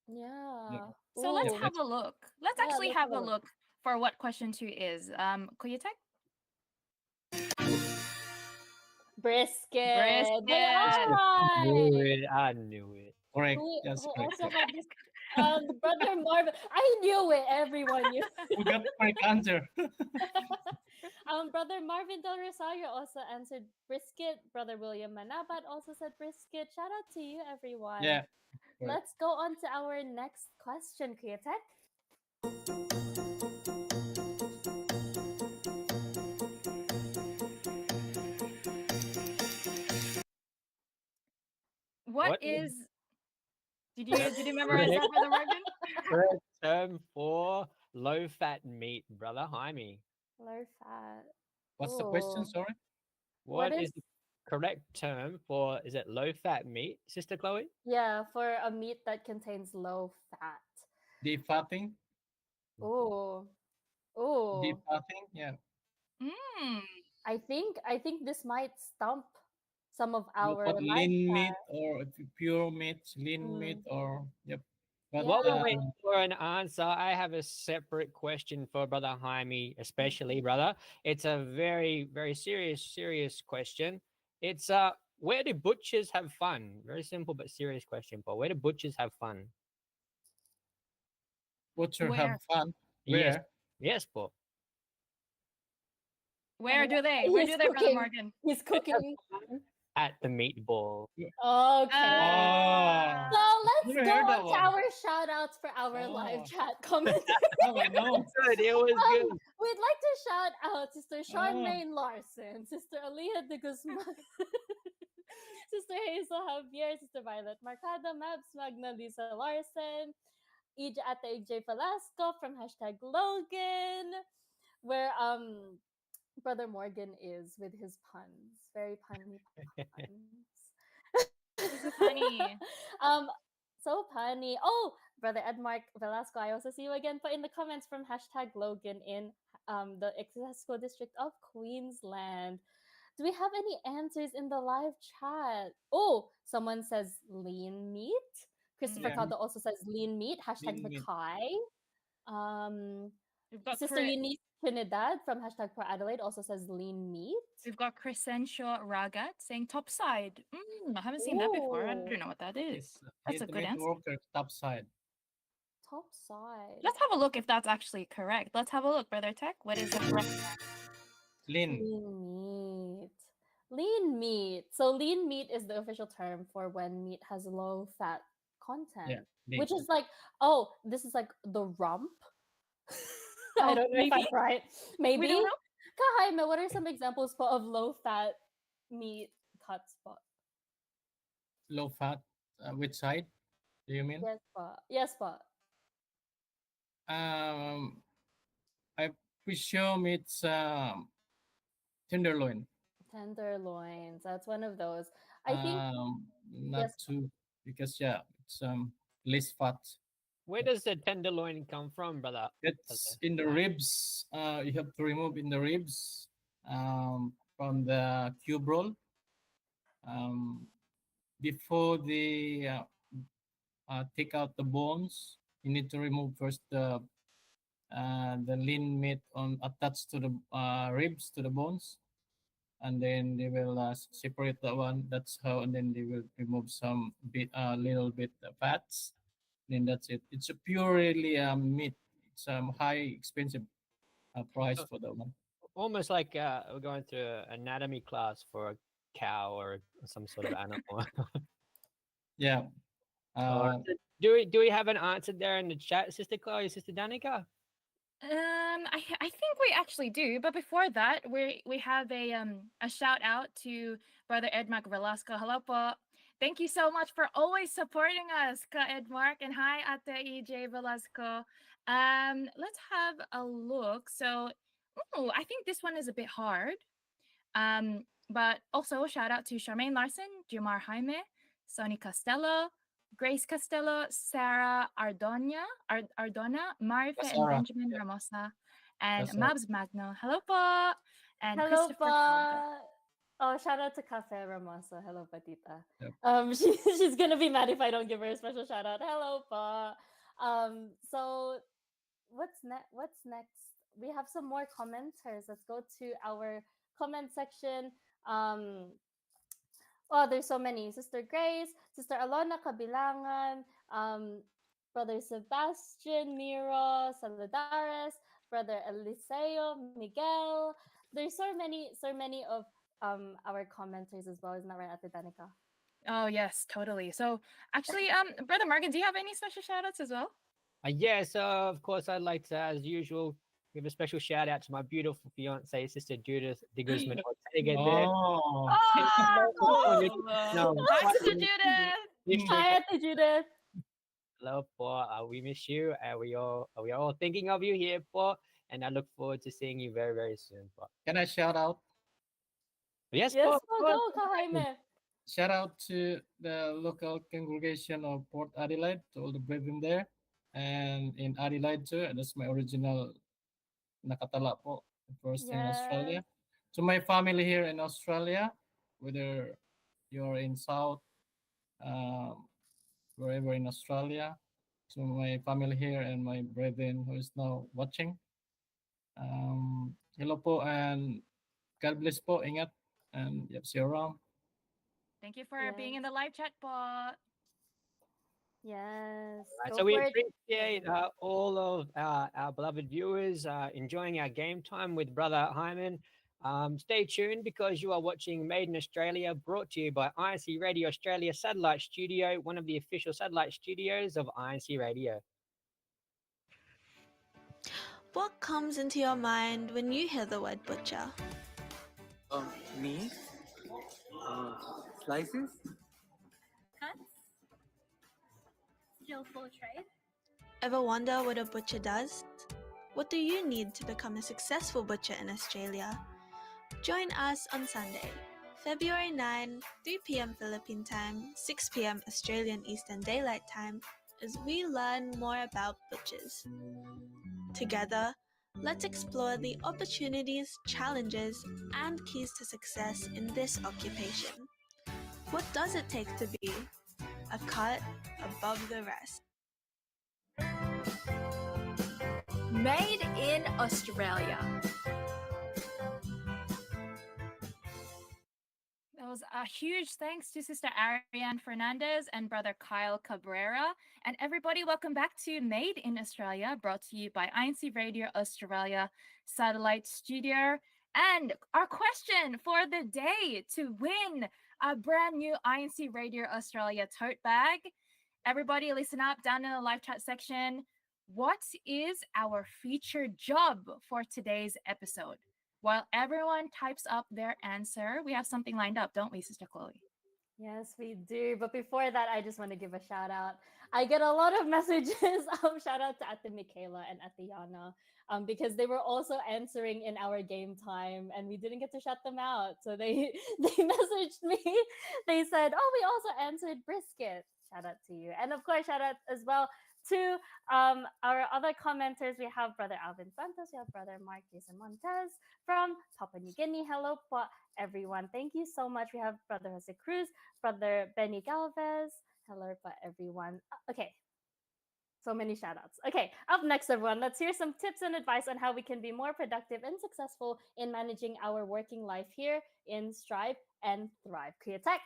A: Yeah.
C: So let's
A: Ooh.
C: have a look. Let's
A: Yeah,
C: actually
A: let's
C: have
A: have
C: a
A: a
C: look for what question 2 is. Koyatek?
A: Brisket.
C: Brisket.
A: They are right.
B: I knew it.
E: correct.
A: Who,
E: That's
A: who
E: correct.
A: also had this? Brother Marvin. I knew it. Everyone knew.
E: We got correct answer.
A: Brother Marvin Del Rosario also answered brisket. Brother William Manabat also said brisket. Shout out to you, everyone.
E: Yeah. Correct.
A: Let's go on to our next question, Kriyatek.
C: What
B: is
C: is? Did you memorize that, Brother Morgan?
B: correct term for low fat meat, brother Jaime?
A: Low fat.
E: What's the question?
A: Ooh.
E: Sorry.
A: What
B: What is
A: is-
B: the correct term for, is it low fat meat, Sister Chloe?
A: Yeah, for a meat that contains low fat.
E: Defatting.
A: Ooh. Ooh.
E: Defatting. Yeah.
C: Mm.
A: I think this might stump some of
E: You
A: our
E: put
A: live
E: lean
A: chat.
E: meat or pure meat, lean meat,
A: Mm.
E: or yep. But
B: While we
A: Yeah.
B: wait for an answer, I have a separate question for Brother Jaime, especially, brother. It's a very, very serious question. It's where do butchers have fun? Very simple but serious question, Paul. Where do butchers have fun?
E: butcher
C: Where?
E: have fun.
B: Yes.
E: Where?
B: Yes, Paul.
C: Where do they? Where do they, Brother Morgan?
A: He's cooking.
B: At the meatball.
A: Okay.
E: Ah.
A: So let's
E: Never
A: go
E: heard that
A: on to
E: one.
A: our shout outs for our live
E: Oh.
A: chat comments.
E: Oh, I know.
B: Good, it was good.
A: We'd like to shout out Sister
E: Oh.
A: Charmaine Larson, Sister Aliyah de Guzman, Sister Hazel Javier, Sister Violet Marcada, Mabs Magna Lisa Larson, Ija Ate J Velasco from #Logan, where Brother Morgan is with his puns. Very punny puns.
C: So funny.
A: So punny. Oh, Brother Edmark Velasco, I also see you again. But in the comments from #Logan in the Exesco district of Queensland. Do we have any answers in the live chat? Oh, someone says lean meat. Christopher
E: Yeah.
A: Caldo also says lean meat.
E: Lean meat.
A: #Mackay.
C: We've got
A: Sister Eunice Trinidad from #Port Adelaide also says lean meat.
C: We've got Crescencio Ragat saying topside. I haven't seen that before. I
A: Ooh.
C: don't know what that is.
E: It's
C: That's a
E: the
C: good
E: meat
C: answer.
E: worker top side.
A: Top side.
C: Let's have a look if that's actually correct. Let's have a look, Brother Tech. What is the correct?
E: Lean.
A: Lean meat. Lean meat. So lean meat is the official term for when meat has low fat content.
E: Yeah. Lean.
A: Which is like, oh, this is like the rump. I
C: Oh,
A: don't know if
C: maybe?
A: I'm right. Maybe.
C: We don't know.
A: Kahaime, what are some examples of low fat meat cut spot?
E: Low fat. Which side? Do you mean?
A: Yes, but yes, but
E: I presume it's tenderloin.
A: tenderloins. That's one of those. I think
E: Not
A: yes.
E: too, because yeah, it's less fat.
B: Where does the tenderloin come from, brother?
E: It's in the ribs. You have to remove in the ribs from the cube roll. Um, Before the take out the bones, you need to remove first the lean meat on attached to the ribs to the bones, and then they will separate that one. That's how, and then they will remove some bit, little bit fats. Then that's it. It's a purely meat. It's high expensive price
B: So
E: for that one.
B: almost like we're going through an anatomy class for a cow or some sort of animal.
E: Yeah.
B: All right. So do we have an answer there in the chat, Sister Chloe, Sister Danica?
C: I think we actually do, but before that, we have a shout out to Brother Edmark Velasco. Hello po. Thank you so much for always supporting us, Ka Edmark, and hi Ate EJ Velasco. Let's have a look. So, I think this one is a bit hard. But also shout out to Charmaine Larson, Jumar Jaime, Sonny Costello, Grace Costello, Sarah Ardona, Marife
E: That's
C: and
E: Sarah.
C: Benjamin
E: Yeah,
C: Ramosa, and
E: that's right.
C: Mabs Magno. Hello po. And
A: Hello
C: Christopher Caldo.
A: pa. Oh, shout out to Cafe Ramosa. Hello, Patita.
E: Yep.
A: She's gonna be mad if I don't give her a special shout out. Hello, pa. So what's next? We have some more commenters. Let's go to our comment section. Oh, there's so many. Sister Grace, Sister Alona Kabilangan, Brother Sebastian, Miro, Saladares, Brother Eliseo, Miguel. There's so many of our commenters as well. Isn't that right, Ate Danica?
C: Oh yes, totally. So actually, Brother Morgan, do you have any special shout outs as well?
B: Yes, of course, I'd like to, as usual, give a special shout out to my beautiful fiance, Sister Judith de Guzman Ortega there.
E: Oh.
B: No,
C: Hi, Sister Judith.
A: Hi, Ate Judith.
B: hello, po. We miss you, and we are all thinking of you here, po. And I look forward to seeing you very, very soon, po.
E: Can I shout out?
B: Yes,
A: Yes,
B: po.
A: po, go, Ka Jaime.
E: Shout out to the local congregation of Port Adelaide, to all the brethren there. And in Adelaide too, that's my original Nakatala po, first in Australia.
A: Yes.
E: To my family here in Australia, whether you're in South, um, wherever in Australia, to my family here and my brethren who is now watching. Hello po and God bless po, ingat, and yep, see you around.
C: Thank you for being
A: Yes.
C: in the live chat pot.
A: Yes.
B: Right,
A: Go
B: so we
A: for it.
B: appreciate all of our beloved viewers enjoying our game time with Brother Hyman. Stay tuned because you are watching Made in Australia, brought to you by INCRadio Australia Satellite Studio, one of the official satellite studios of INCRadio.
D: What comes into your mind when you hear the word butcher?
G: Meat, slices,
H: Cuts, skillful trade.
D: Ever wonder what a butcher does? What do you need to become a successful butcher in Australia? Join us on Sunday, February 9, 3 p.m. Philippine time, 6 p.m. Australian Eastern Daylight Time, as we learn more about butchers. Together, let's explore the opportunities, challenges, and keys to success in this occupation. What does it take to be a cut above the rest?
H: Made in Australia.
C: That was a huge thanks to Sister Ariane Fernandez and Brother Kyle Cabrera. And everybody, welcome back to Made in Australia, brought to you by INCRadio Australia Satellite Studio. And our question for the day to win a brand new INCRadio Australia tote bag. Everybody, listen up down in the live chat section. What is our featured job for today's episode? While everyone types up their answer, we have something lined up, don't we, Sister Chloe?
A: Yes, we do. But before that, I just want to give a shout out. I get a lot of messages. Shout out to Ate Michaela and Ate Yana, because they were also answering in our game time, and we didn't get to shut them out. So they they messaged me. They said, "Oh, we also answered brisket." Shout out to you, and of course, shout out as well to our other commenters. We have Brother Alvin Santos. We have Brother Mark Jason Montez from Papua New Guinea. Hello, everyone. Thank you so much. We have Brother Jose Cruz, Brother Benny Galvez. Hello, everyone. Okay, so many shout outs. Okay, up next, everyone, let's hear some tips and advice on how we can be more productive and successful in managing our working life here in Strive and Thrive. Korea Tech.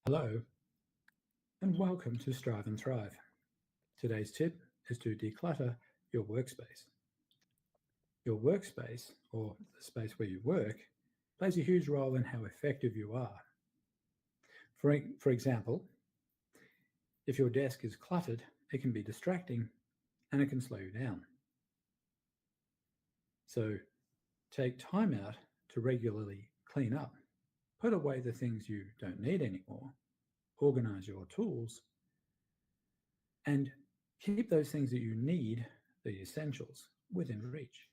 I: Hello, and welcome to Strive and Thrive. Today's tip is to declutter your workspace. Your workspace, or the space where you work, plays a huge role in how effective you are. For example, if your desk is cluttered, it can be distracting and it can slow you down. So take time out to regularly clean up, put away the things you don't need anymore, organize your tools, and keep those things that you need, the essentials, within reach.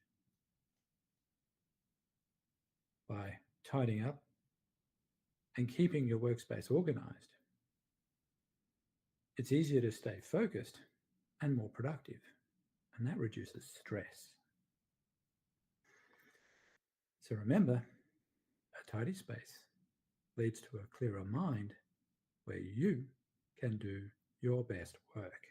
I: By tidying up and keeping your workspace organized, it's easier to stay focused and more productive, and that reduces stress. So remember, a tidy space leads to a clearer mind where you can do your best work.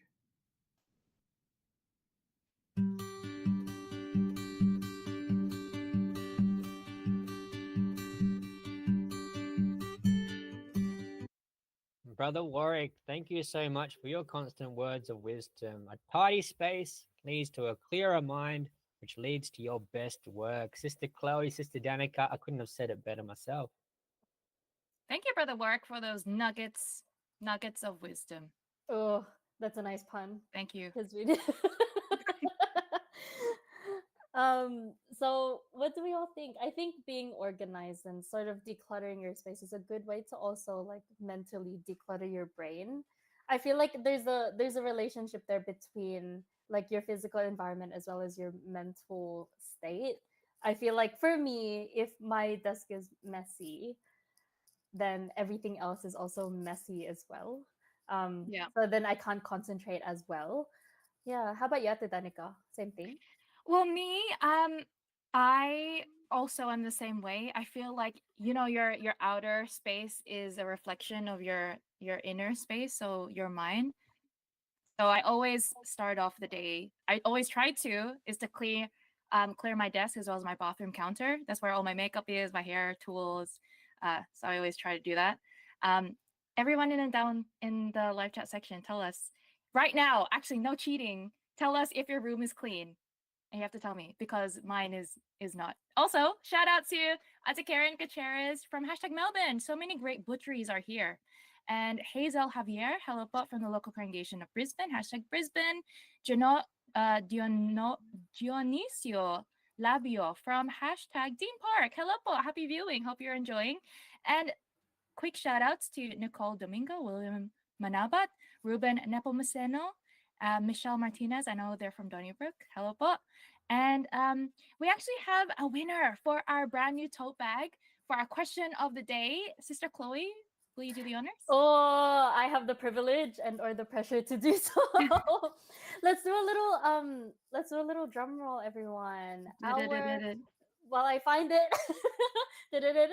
B: Brother Warwick, thank you so much for your constant words of wisdom. A tidy space leads to a clearer mind, which leads to your best work. Sister Chloe, Sister Danica, I couldn't have said it better myself.
C: Thank you, Brother Warwick, for those nuggets of wisdom.
A: Oh, that's a nice pun.
C: Thank you.
A: Because we did. So what do we all think? I think being organized and sort of decluttering your space is a good way to also like mentally declutter your brain. I feel like there's a relationship there between like your physical environment as well as your mental state. I feel like for me, if my desk is messy, then everything else is also messy as well.
C: Yeah.
A: So then I can't concentrate as well. Yeah. How about you, Ate Danica? Same thing?
C: Well, me, I also am the same way. I feel like, you know, your outer space is a reflection of your inner space, so your mind. So I always start off the day. I always try to is to clear my desk as well as my bathroom counter. That's where all my makeup is, my hair tools. So I always try to do that. Everyone in and down in the live chat section, tell us right now. Actually, no cheating. Tell us if your room is clean. And you have to tell me because mine is not. Also, shout out to Ate Karen Gutierrez from #Melbourne. So many great butcheries are here. And Hazel Javier, hello po from the local congregation of Brisbane, #Brisbane. Dionisio Labio from #Dean Park. Hello po, happy viewing. Hope you're enjoying. And quick shout outs to Nicole Domingo, William Manabat, Ruben Nepomuceno, Michelle Martinez. I know they're from Donnybrook. Hello po. And we actually have a winner for our brand new tote bag for our question of the day. Sister Chloe, will you do the honors?
A: Oh, I have the privilege and or the pressure to do so. Let's do a little drum roll, everyone. While I find it, Sister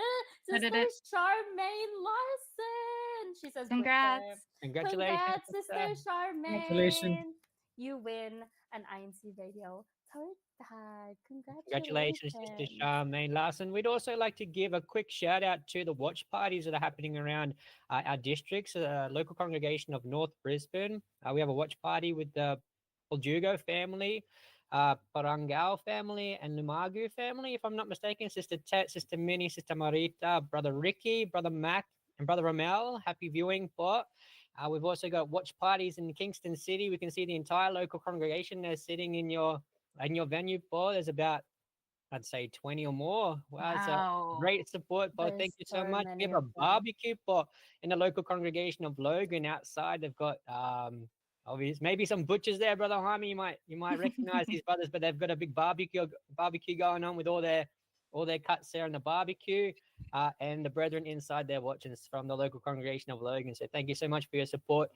A: Charmaine Larson. She says,
C: "Congrats,
B: congratulations,
A: Sister Charmaine!
E: Congratulations.
A: You win an INCRadio tote bag.
B: Congratulations, Sister Charmaine Larson. We'd also like to give a quick shout out to the watch parties that are happening around our districts, local congregation of North Brisbane. We have a watch party with the Poldugo family, Parangao family, and Lumagu family, if I'm not mistaken. Sister Tet, Sister Minnie, Sister Marita, Brother Ricky, Brother Mac, and Brother Ramel. Happy viewing, po. We've also got watch parties in Kingston City. We can see the entire local congregation there sitting in your venue, Paul. There's about, I'd say, 20 or more. Wow, so
C: Wow.
B: great support, Paul.
A: There's
B: Thank you so
A: so
B: much. We
A: many
B: have a
A: of them.
B: barbecue, Paul, in the local congregation of Logan outside. They've got obviously maybe some butchers there, Brother Jaime. You might recognize these brothers, but they've got a big barbecue going on with all their cuts there on the barbecue. And the brethren inside there watching us from the local congregation of Logan. So thank you so much for your support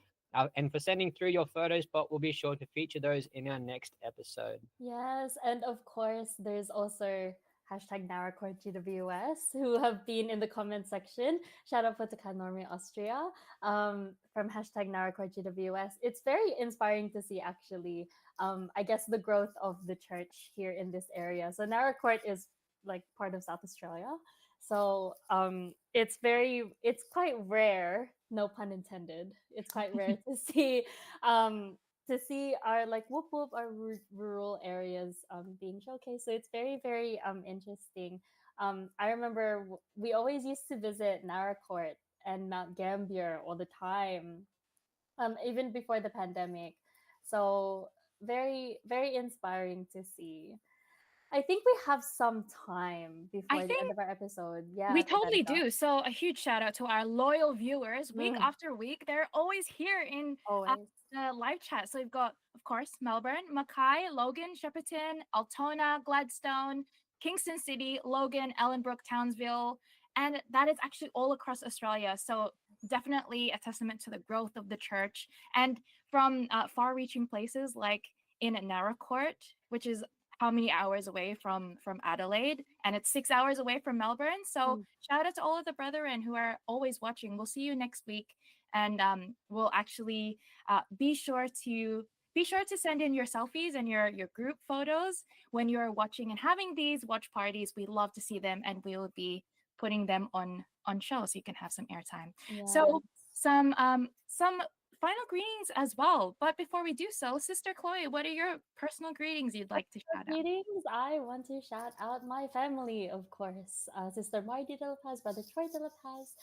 B: and for sending through your photos, but we'll be sure to feature those in our next episode.
A: Yes, and of course, there's also hashtag NaraCourtGWS who have been in the comment section. Shout out to Culinary Austria from hashtag NaraCourtGWS. It's very inspiring to see, actually, I guess, the growth of the church here in this area. So Naracourt is like part of South Australia. So it's quite rare, no pun intended. It's quite rare to see our like whoop whoop our rural areas being showcased. So it's very, very interesting. I remember we always used to visit Naracourt and Mount Gambier all the time, even before the pandemic. So very, very inspiring to see. I think we have some time before the end of our episode. Yeah,
C: We totally
A: Danica.
C: do. So a huge shout out to our loyal viewers week
A: Mm.
C: after week. They're always here in
A: Always.
C: the live chat. So we've got, of course, Melbourne, Mackay, Logan, Shepparton, Altona, Gladstone, Kingston City, Logan, Ellenbrook, Townsville, and that is actually all across Australia. So definitely a testament to the growth of the church. And from far-reaching places like in Naracourt, which is how many hours away from Adelaide, and it's 6 hours away from Melbourne. So shout out to all of the brethren who are always watching. We'll see you next week, and we'll actually be sure to send in your selfies and your group photos when you're watching and having these watch parties. We love to see them, and we will be putting them on show so you can have some airtime.
A: Yes.
C: So some final greetings as well. But before we do so, Sister Chloe, what are your personal greetings you'd like to shout out?
A: Greetings. I want to shout out my family, of course. Sister Marty de la Paz, Brother Troy de la Paz,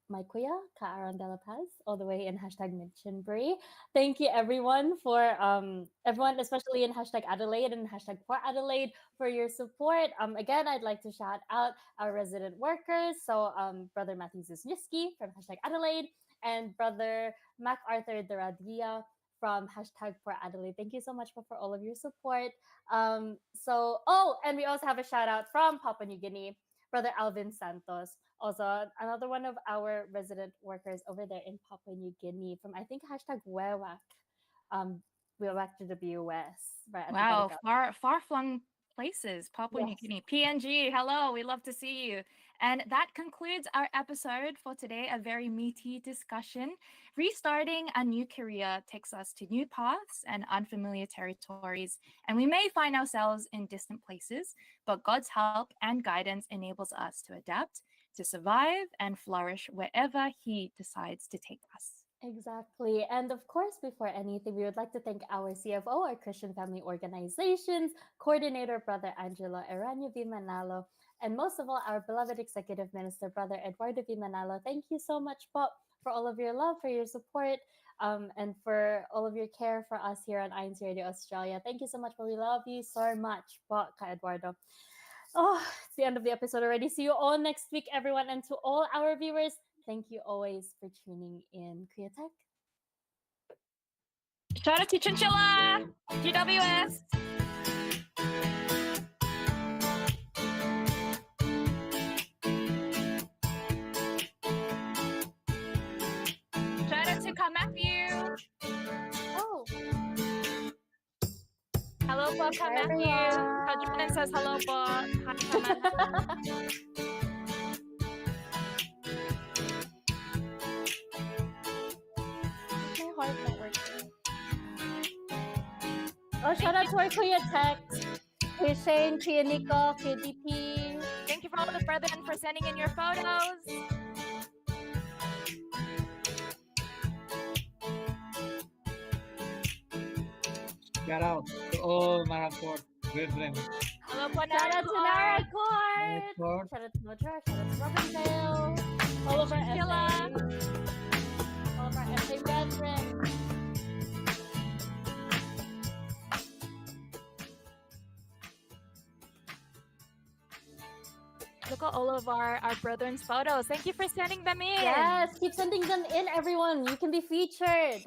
A: my kuya, Kaaran de la Paz, all the way in hashtag Minchinbury. Thank you, everyone, for everyone, especially in hashtag Adelaide and hashtag Port Adelaide, for your support. Again, I'd like to shout out our resident workers. So, Brother Matthew Zusniewski from hashtag Adelaide, and Brother MacArthur de Radia from hashtag Port Adelaide. Thank you so much for all of your support. And we also have a shout out from Papua New Guinea, Brother Alvin Santos, also another one of our resident workers over there in Papua New Guinea, from I think hashtag Wewak, Wewak to the WS. Right,
C: Wow, far-flung places, Papua New Guinea. PNG, hello, we love to see you. And that concludes our episode for today, a very meaty discussion. Restarting a new career takes us to new paths and unfamiliar territories, and we may find ourselves in distant places, but God's help and guidance enables us to adapt, to survive, and flourish wherever He decides to take us.
A: Exactly. And of course, before anything, we would like to thank our CFO, our Christian Family Organizations Coordinator, Brother Angelo Eranio V. Manalo, and most of all, our beloved Executive Minister, Brother Eduardo V. Manalo. Thank you so much, Pop, for all of your love, for your support, and for all of your care for us here on INCRadio Australia. Thank you so much, Pop. We love you so much, Pop, Ka Eduardo. Oh, it's the end of the episode already. See you all next week, everyone. And to all our viewers, thank you always for tuning in. Kuya Tech.
C: Shout out to Chinchilla, GWS. Shout out to Ka Matthew.
A: Oh.
C: Hello, Bob Ka Matthew. Ka Jordan says hello, Bob. Hi, Ka Matthew.
A: My heart not working. Oh, shout out to our Kuya Tech, Kuya Shane, Kuya Nico, Kuya DP.
C: Thank you for all the brethren for sending in your photos.
E: Shout out to all Naracourt brethren.
C: Hello po,
A: Shout out to Nara
C: Nara
A: Court.
E: Court.
A: Shout out to Motra. Shout out to Robinvale. All of our
C: Sheila.
A: SA. All of our SA brethren.
C: Look at all of our brethren's photos. Thank you for sending them in.
A: Yes, keep sending them in, everyone. You can be featured.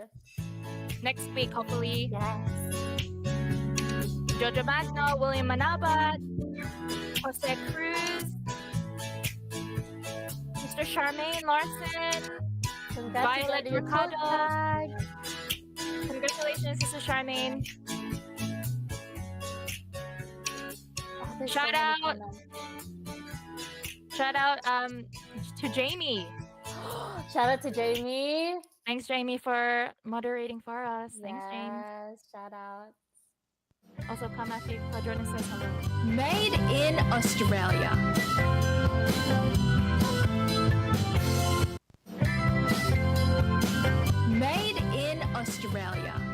C: Next week, hopefully.
A: Yes.
C: Jojo Magno, William Manabat, Jose Cruz, Mr. Charmaine Larson, Violet
A: Congratulations on your
C: Mercado.
A: tag.
C: Congratulations, Sister Charmaine.
A: Oh, there's
C: Shout
A: so many
C: out.
A: comments.
C: Shout out to Jamie.
A: Shout out to Jamie.
C: Thanks, Jamie, for moderating for us. Thanks, James.
A: Yes, shout out.
C: Also, Kamafi Quadrona says hello.
H: Made in Australia. Made in Australia.